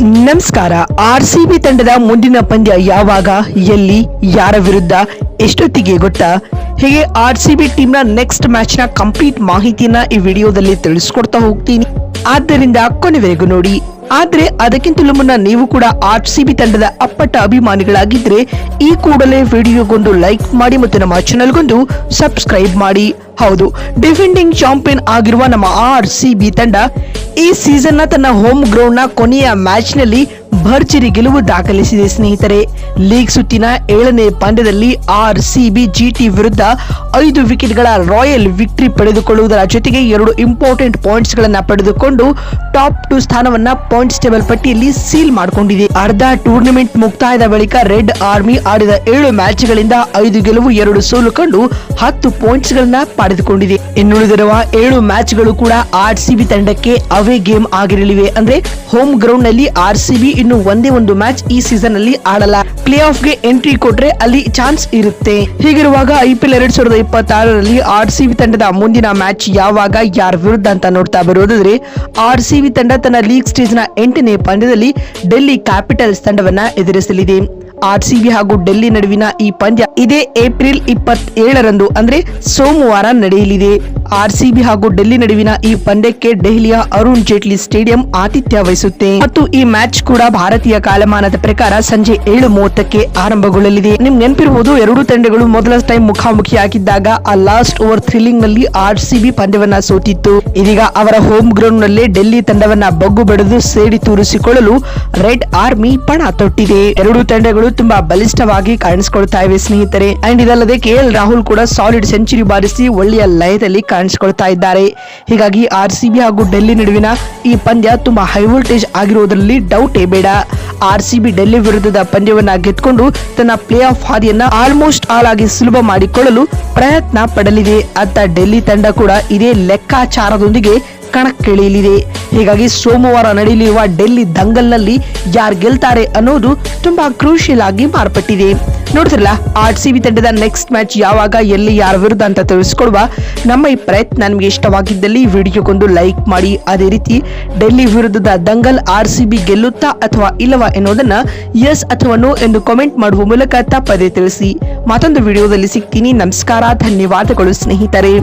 ನಮಸ್ಕಾರ. ಆರ್ಸಿಬಿ ತಂಡದ ಮುಂದಿನ ಪಂದ್ಯ ಯಾವಾಗ, ಎಲ್ಲಿ, ಯಾರ ವಿರುದ್ಧ, ಎಷ್ಟೊತ್ತಿಗೆ ಗೊತ್ತಾ? ಹೀಗೆ ಆರ್ಸಿಬಿ ಟೀಮ್ ನ ನೆಕ್ಸ್ಟ್ ಮ್ಯಾಚ್ ನ ಕಂಪ್ಲೀಟ್ ಮಾಹಿತಿಯನ್ನ ಈ ವಿಡಿಯೋದಲ್ಲಿ ತಿಳಿಸ್ಕೊಡ್ತಾ ಹೋಗ್ತೀನಿ. ಆದ್ದರಿಂದ ಕೊನೆವರೆಗೂ ನೋಡಿ. ಆದ್ರೆ ಅದಕ್ಕಿಂತಲೂ ಮುನ್ನ ನೀವು ಕೂಡ ಆರ್ಸಿಬಿ ತಂಡದ ಅಪ್ಪಟ ಅಭಿಮಾನಿಗಳಾಗಿದ್ರೆ ಈ ಕೂಡಲೇ ವಿಡಿಯೋಗೊಂದು ಲೈಕ್ ಮಾಡಿ ಮತ್ತು ನಮ್ಮ ಚಾನೆಲ್ಗೊಂದು ಸಬ್ಸ್ಕ್ರೈಬ್ ಮಾಡಿ. ಹೌದು, ಡಿಫೆಂಡಿಂಗ್ ಚಾಂಪಿಯನ್ ಆಗಿರುವ ನಮ್ಮ ಆರ್ಸಿಬಿ ತಂಡ ಈ ಸೀಸನ್ ನ ತನ್ನ ಹೋಮ್ ಗ್ರೌಂಡ್ ನ ಕೊನೆಯ ಮ್ಯಾಚ್ ನಲ್ಲಿ ಭರ್ಜರಿ ಗೆಲುವು ದಾಖಲಿಸಿದೆ ಸ್ನೇಹಿತರೆ. ಲೀಗ್ ಸುತ್ತಿನ 7ನೇ ಪಂದ್ಯದಲ್ಲಿ ಆರ್ಸಿಬಿ ಜಿಟಿ ವಿರುದ್ಧ 5 ವಿಕೆಟ್ಗಳ ರಾಯಲ್ ವಿಕ್ಟರಿ ಪಡೆದುಕೊಳ್ಳುವುದರ ಜೊತೆಗೆ 2 ಇಂಪಾರ್ಟೆಂಟ್ ಪಾಯಿಂಟ್ಸ್ ಗಳನ್ನ ಪಡೆದುಕೊಂಡು ಟಾಪ್ 2 ಸ್ಥಾನವನ್ನ ಪಾಯಿಂಟ್ಸ್ ಟೇಬಲ್ ಪಟ್ಟಿಯಲ್ಲಿ ಸೀಲ್ ಮಾಡಿಕೊಂಡಿದೆ. ಅರ್ಧ ಟೂರ್ನಿಮೆಂಟ್ ಮುಕ್ತಾಯದ ಬಳಿಕ ರೆಡ್ ಆರ್ಮಿ ಆಡಿದ 7 ಮ್ಯಾಚ್ಗಳಿಂದ 5 ಗೆಲುವು 2 ಸೋಲು ಕಂಡು 10 ಪಾಯಿಂಟ್ಸ್ ಗಳನ್ನ ಪಡೆದುಕೊಂಡಿದೆ. ಇನ್ನುಳಿದಿರುವ 7 ಮ್ಯಾಚ್ಗಳು ಕೂಡ ಆರ್ಸಿಬಿ ತಂಡಕ್ಕೆ ಅವೇ ಗೇಮ್ ಆಗಿರಲಿವೆ. ಅಂದ್ರೆ ಹೋಮ್ ಗ್ರೌಂಡ್ ನಲ್ಲಿ ಆರ್ಸಿಬಿ ಇನ್ನು ಒಂದೇ ಒಂದು ಮ್ಯಾಚ್ ಈ ಸೀಸನ್ ಅಲ್ಲಿ ಆಡಲ್ಲ. ಪ್ಲೇ ಆಫ್ ಗೆ ಎಂಟ್ರಿ ಕೊಟ್ರೆ ಅಲ್ಲಿ ಚಾನ್ಸ್ ಇರುತ್ತೆ. ಹೀಗಿರುವಾಗ IPL 2026ರಲ್ಲಿ ಆರ್ಸಿಬಿ ತಂಡದ ಮುಂದಿನ ಮ್ಯಾಚ್ ಯಾವಾಗ, ಯಾರ ವಿರುದ್ಧ ಅಂತ ನೋಡ್ತಾ ಬರೋದಾದ್ರೆ, ಆರ್ಸಿಬಿ ತಂಡ ತನ್ನ ಲೀಗ್ ಸ್ಟೇಜ್ ನ 8ನೇ ಪಂದ್ಯದಲ್ಲಿ ಡೆಲ್ಲಿ ಕ್ಯಾಪಿಟಲ್ಸ್ ತಂಡವನ್ನ ಎದುರಿಸಲಿದೆ. ಆರ್ಸಿಬಿ ಹಾಗೂ ಡೆಲ್ಲಿ ನಡುವಿನ ಈ ಪಂದ್ಯ ಇದೇ ಏಪ್ರಿಲ್ 27ರಂದು ಅಂದ್ರೆ ಸೋಮವಾರ ನಡೆಯಲಿದೆ. ಆರ್ಸಿಬಿ ಹಾಗೂ ಡೆಲ್ಲಿ ನಡುವಿನ ಈ ಪಂದ್ಯಕ್ಕೆ ದೆಹಲಿಯ ಅರುಣ್ ಜೇಟ್ಲಿ ಸ್ಟೇಡಿಯಂ ಆತಿಥ್ಯ ವಹಿಸುತ್ತೆ ಮತ್ತು ಈ ಮ್ಯಾಚ್ ಕೂಡ ಭಾರತೀಯ ಕಾಲಮಾನದ ಪ್ರಕಾರ ಸಂಜೆ 7:30ಕ್ಕೆ ಆರಂಭಗೊಳ್ಳಲಿದೆ. ನಿಮ್ ನೆನಪಿರಬಹುದು, ಎರಡೂ ತಂಡಗಳು ಮೊದಲ ಟೈಮ್ ಮುಖಾಮುಖಿಯಾಗಿದ್ದಾಗ ಆ ಲಾಸ್ಟ್ ಓವರ್ ಥ್ರಿಲ್ಲಿಂಗ್ ನಲ್ಲಿ ಆರ್ಸಿಬಿ ಪಂದ್ಯವನ್ನ ಸೋತಿತ್ತು. ಇದೀಗ ಅವರ ಹೋಮ್ ಗ್ರೌಂಡ್ ನಲ್ಲಿ ಡೆಲ್ಲಿ ತಂಡವನ್ನ ಬಗ್ಗು ಬಡಿದು ಸೇಡಿ ತೂರಿಸಿಕೊಳ್ಳಲು ರೆಡ್ ಆರ್ಮಿ ಪಣ ತೊಟ್ಟಿದೆ. ಎರಡೂ ತಂಡಗಳು ತುಂಬಾ ಬಲಿಷ್ಠವಾಗಿ ಕಾಣಿಸಿಕೊಳ್ತಾ ಇವೆ ಸ್ನೇಹಿತರೆ. ಅಂಡ್ ಇದಲ್ಲದೆ KL ರಾಹುಲ್ ಕೂಡ ಸಾಲಿಡ್ ಸೆಂಚುರಿ ಬಾರಿಸಿ ಒಳ್ಳೆಯ ಲಯದಲ್ಲಿ ಕಾಣಿಸಿಕೊಳ್ತಾ ಇದ್ದಾರೆ. ಹೀಗಾಗಿ ಆರ್ಸಿಬಿ ಹಾಗೂ ಡೆಲ್ಲಿ ನಡುವಿನ ಈ ಪಂದ್ಯ ತುಂಬಾ ಹೈ ವೋಲ್ಟೇಜ್ ಆಗಿರುವುದರಲ್ಲಿ ಡೌಟೇ ಬೇಡ. ಆರ್ಸಿಬಿ ಡೆಲ್ಲಿ ವಿರುದ್ಧದ ಪಂದ್ಯವನ್ನ ಗೆದ್ದುಕೊಂಡು ತನ್ನ ಪ್ಲೇ ಆಫ್ ಹಾದಿಯನ್ನ ಆಲ್ಮೋಸ್ಟ್ ಆಲ್ ಆಗಿ ಸುಲಭ ಮಾಡಿಕೊಳ್ಳಲು ಪ್ರಯತ್ನ ಪಡಲಿದೆ. ಅತ್ತ ಡೆಲ್ಲಿ ತಂಡ ಕೂಡ ಇದೇ ಲೆಕ್ಕಾಚಾರದೊಂದಿಗೆ ಕಣಕ್ಕಿಳಿಯಲಿದೆ. ಹೀಗಾಗಿ ಸೋಮವಾರ ನಡೆಯಲಿರುವ ಡೆಲ್ಲಿ ದಂಗಲ್ನಲ್ಲಿ ಯಾರು ಗೆಲ್ತಾರೆ ಅನ್ನೋದು ತುಂಬಾ ಕ್ರೂಷಿಯಲ್ ಆಗಿ ಮಾರ್ಪಟ್ಟಿದೆ. ನೋಡ್ತಿರಲ್ಲ, ಆರ್ಸಿಬಿ ತಂಡದ ನೆಕ್ಸ್ಟ್ ಮ್ಯಾಚ್ ಯಾವಾಗ, ಎಲ್ಲಿ, ಯಾರ ವಿರುದ್ಧ ಅಂತ ತಿಳಿಸ್ಕೊಡುವ ನಮ್ಮ ಈ ಪ್ರಯತ್ನ ನಿಮಗೆ ಇಷ್ಟವಾಗಿದ್ದಲ್ಲಿ ವಿಡಿಯೋಗೊಂದು ಲೈಕ್ ಮಾಡಿ. ಅದೇ ರೀತಿ ಡೆಲ್ಲಿ ವಿರುದ್ಧದ ದಂಗಲ್ ಆರ್ಸಿಬಿ ಗೆಲ್ಲುತ್ತಾ ಅಥವಾ ಇಲ್ಲವಾ ಎನ್ನುವುದನ್ನ ಎಸ್ ಅಥವಾ ನೋ ಎಂದು ಕಾಮೆಂಟ್ ಮಾಡುವ ಮೂಲಕ ತಪ್ಪದೇ ತಿಳಿಸಿ. ಮತ್ತೊಂದು ವಿಡಿಯೋದಲ್ಲಿ ಸಿಗ್ತೀನಿ. ನಮಸ್ಕಾರ, ಧನ್ಯವಾದಗಳು ಸ್ನೇಹಿತರೆ.